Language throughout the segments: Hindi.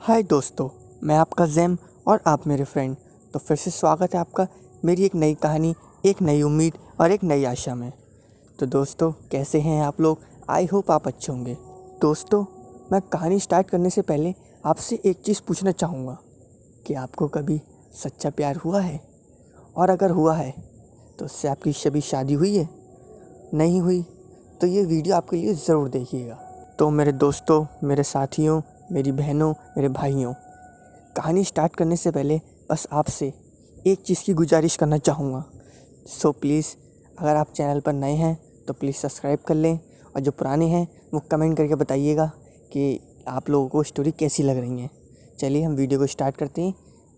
हाय दोस्तों, मैं आपका जैम और आप मेरे फ्रेंड। तो फिर से स्वागत है आपका मेरी एक नई कहानी, एक नई उम्मीद और एक नई आशा में। तो दोस्तों, कैसे हैं आप लोग? आई होप आप अच्छे होंगे। दोस्तों, मैं कहानी स्टार्ट करने से पहले आपसे एक चीज़ पूछना चाहूँगा कि आपको कभी सच्चा प्यार हुआ है? और अगर हुआ है तो उससे आपकी कभी शादी हुई है? नहीं हुई तो ये वीडियो आपके लिए ज़रूर देखिएगा। तो मेरे दोस्तों, मेरे साथियों, मेरी बहनों, मेरे भाइयों, कहानी स्टार्ट करने से पहले बस आपसे एक चीज़ की गुजारिश करना चाहूँगा। सो प्लीज़, अगर आप चैनल पर नए हैं तो प्लीज़ सब्सक्राइब कर लें, और जो पुराने हैं वो कमेंट करके बताइएगा कि आप लोगों को स्टोरी कैसी लग रही है। चलिए हम वीडियो को स्टार्ट करते हैं।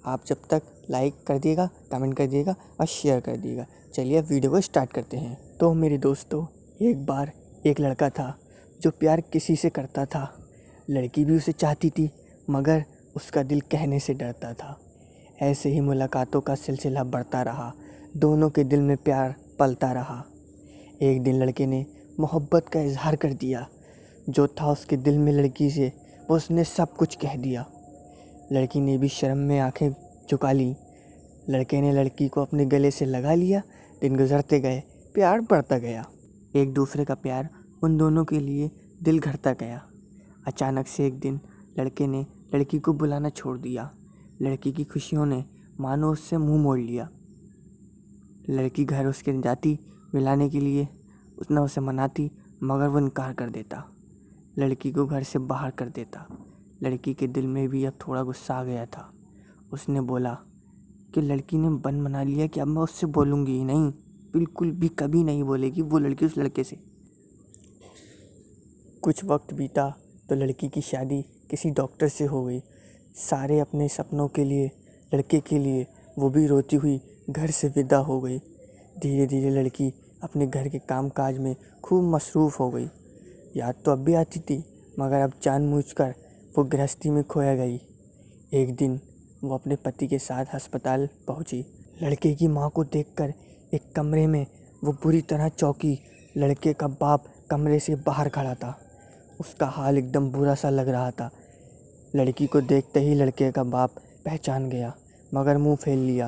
आप जब तक लाइक कर दिएगा, कमेंट कर दिएगा और शेयर कर दिएगा। चलिए अब वीडियो को स्टार्ट करते हैं। तो मेरे दोस्तों, एक बार एक लड़का था जो प्यार किसी से करता था। लड़की भी उसे चाहती थी, मगर उसका दिल कहने से डरता था। ऐसे ही मुलाकातों का सिलसिला बढ़ता रहा, दोनों के दिल में प्यार पलता रहा। एक दिन लड़के ने मोहब्बत का इजहार कर दिया। जो था उसके दिल में लड़की से, वो उसने सब कुछ कह दिया। लड़की ने भी शर्म में आंखें झुका ली। लड़के ने लड़की को अपने गले से लगा लिया। दिन गुजरते गए, प्यार बढ़ता गया। एक दूसरे का प्यार उन दोनों के लिए दिल घरता गया। अचानक से एक दिन लड़के ने लड़की को बुलाना छोड़ दिया। लड़की की खुशियों ने मानो उससे मुंह मोड़ लिया। लड़की घर उसके जाती मिलाने के लिए, उसने उसे मनाती, मगर वो इनकार कर देता। लड़की को घर से बाहर कर देता। लड़की के दिल में भी अब थोड़ा गुस्सा आ गया था। उसने बोला कि लड़की ने बन बना लिया कि अब मैं उससे बोलूँगी ही नहीं, बिल्कुल भी कभी नहीं बोलेगी वो लड़की उस लड़के से। कुछ वक्त बीता तो लड़की की शादी किसी डॉक्टर से हो गई। सारे अपने सपनों के लिए, लड़के के लिए, वो भी रोती हुई घर से विदा हो गई। धीरे धीरे लड़की अपने घर के कामकाज में खूब मसरूफ़ हो गई। याद तो अब भी आती थी, मगर अब जानबूझकर वो गृहस्थी में खोया गई। एक दिन वो अपने पति के साथ अस्पताल पहुंची। लड़के की मां को देखकर एक कमरे में वो बुरी तरह चौंकी। लड़के का बाप कमरे से बाहर खड़ा था। उसका हाल एकदम बुरा सा लग रहा था। लड़की को देखते ही लड़के का बाप पहचान गया, मगर मुंह फेर लिया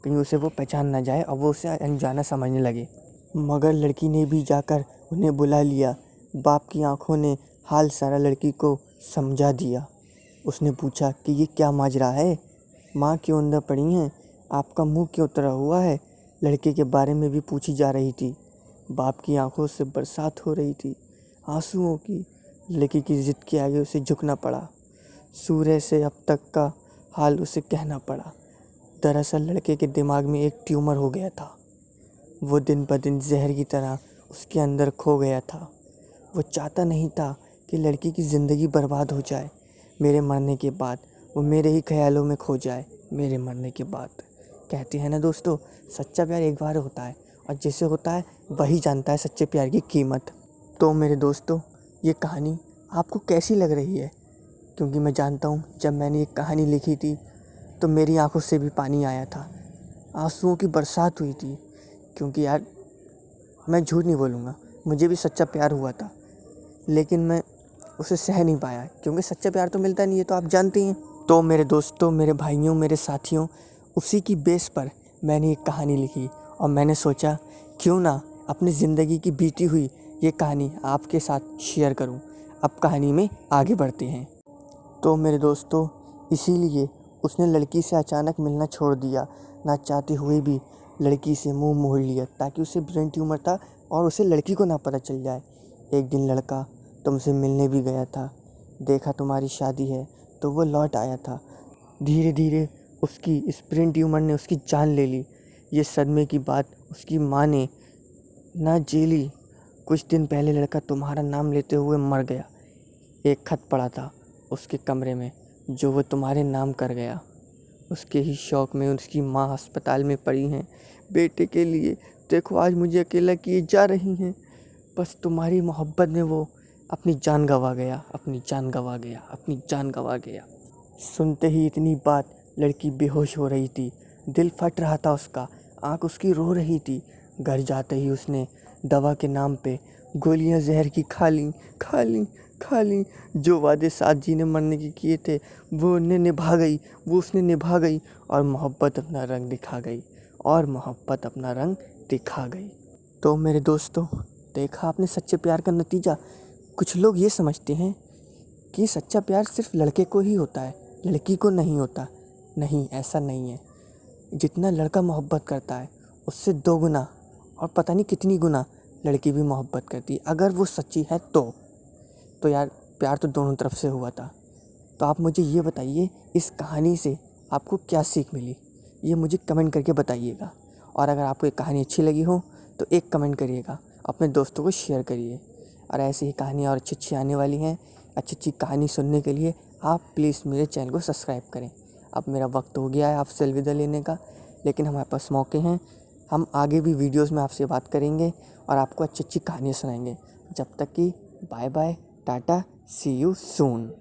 कहीं उसे वो पहचान ना जाए और वो उसे अनजाना समझने लगे। मगर लड़की ने भी जाकर उन्हें बुला लिया। बाप की आंखों ने हाल सारा लड़की को समझा दिया। उसने पूछा कि ये क्या माजरा है, माँ क्यों अंदर पड़ी हैं, आपका मुंह क्यों उतरा हुआ है। लड़के के बारे में भी पूछी जा रही थी। बाप की आंखों से बरसात हो रही थी, आंसुओं की। लड़की की जिद के आगे उसे झुकना पड़ा। सूर्य से अब तक का हाल उसे कहना पड़ा। दरअसल लड़के के दिमाग में एक ट्यूमर हो गया था। वो दिन ब दिन जहर की तरह उसके अंदर खो गया था। वो चाहता नहीं था कि लड़की की ज़िंदगी बर्बाद हो जाए। मेरे मरने के बाद वो मेरे ही ख्यालों में खो जाए। मेरे मरने के बाद, कहते हैं ना दोस्तों, सच्चा प्यार एक बार होता है, और जिसे होता है वही जानता है सच्चे प्यार की कीमत। तो मेरे दोस्तों, ये कहानी आपको कैसी लग रही है? क्योंकि मैं जानता हूँ, जब मैंने ये कहानी लिखी थी तो मेरी आंखों से भी पानी आया था, आंसुओं की बरसात हुई थी। क्योंकि यार, मैं झूठ नहीं बोलूँगा, मुझे भी सच्चा प्यार हुआ था, लेकिन मैं उसे सह नहीं पाया, क्योंकि सच्चा प्यार तो मिलता नहीं है, तो आप जानते हैं। तो मेरे दोस्तों, मेरे भाइयों, मेरे साथियों, उसी की बेस पर मैंने एक कहानी लिखी, और मैंने सोचा क्यों ना अपनी ज़िंदगी की बीती हुई ये कहानी आपके साथ शेयर करूं। अब कहानी में आगे बढ़ते हैं। तो मेरे दोस्तों, इसीलिए उसने लड़की से अचानक मिलना छोड़ दिया। ना चाहते हुए भी लड़की से मुंह मोड़ लिया, ताकि उसे ब्रेन ट्यूमर था और उसे लड़की को ना पता चल जाए। एक दिन लड़का तुमसे मिलने भी गया था, देखा तुम्हारी शादी है तो वो लौट आया था। धीरे धीरे उसकी इस ब्रेन ट्यूमर ने उसकी जान ले ली। ये सदमे की बात उसकी माँ ने ना झेली। कुछ दिन पहले लड़का तुम्हारा नाम लेते हुए मर गया। एक खत पड़ा था उसके कमरे में, जो वो तुम्हारे नाम कर गया। उसके ही शौक में उसकी माँ अस्पताल में पड़ी हैं बेटे के लिए। देखो, आज मुझे अकेला किए जा रही हैं। बस तुम्हारी मोहब्बत में वो अपनी जान गंवा गया, अपनी जान गंवा गया, अपनी जान गंवा गया। सुनते ही इतनी बात लड़की बेहोश हो रही थी। दिल फट रहा था उसका, आँख उसकी रो रही थी। घर जाते ही उसने दवा के नाम पे गोलियां जहर की खा लीं, खा लीं, खा लीं। जो वादे साथ जीने मरने के किए थे वो उन्हें निभा गई, वो उसने निभा गई और मोहब्बत अपना रंग दिखा गई, और मोहब्बत अपना रंग दिखा गई। तो मेरे दोस्तों, देखा आपने सच्चे प्यार का नतीजा। कुछ लोग ये समझते हैं कि सच्चा प्यार सिर्फ लड़के को ही होता है, लड़की को नहीं होता। नहीं, ऐसा नहीं है। जितना लड़का मोहब्बत करता है उससे 2 गुना और पता नहीं कितनी गुना लड़की भी मोहब्बत करती है, अगर वो सच्ची है तो यार प्यार तो दोनों तरफ से हुआ था। तो आप मुझे ये बताइए, इस कहानी से आपको क्या सीख मिली, ये मुझे कमेंट करके बताइएगा। और अगर आपको ये कहानी अच्छी लगी हो तो एक कमेंट करिएगा, अपने दोस्तों को शेयर करिए। और ऐसी ही कहानियाँ और अच्छी अच्छी आने वाली हैं। अच्छी अच्छी कहानी सुनने के लिए आप प्लीज़ मेरे चैनल को सब्सक्राइब करें। अब मेरा वक्त हो गया है आपसे अलविदा लेने का, लेकिन हमारे पास मौके हैं। हम आगे भी वीडियोस में आपसे बात करेंगे और आपको अच्छी अच्छी कहानियाँ सुनाएंगे। जब तक कि bye bye, tata, see you soon.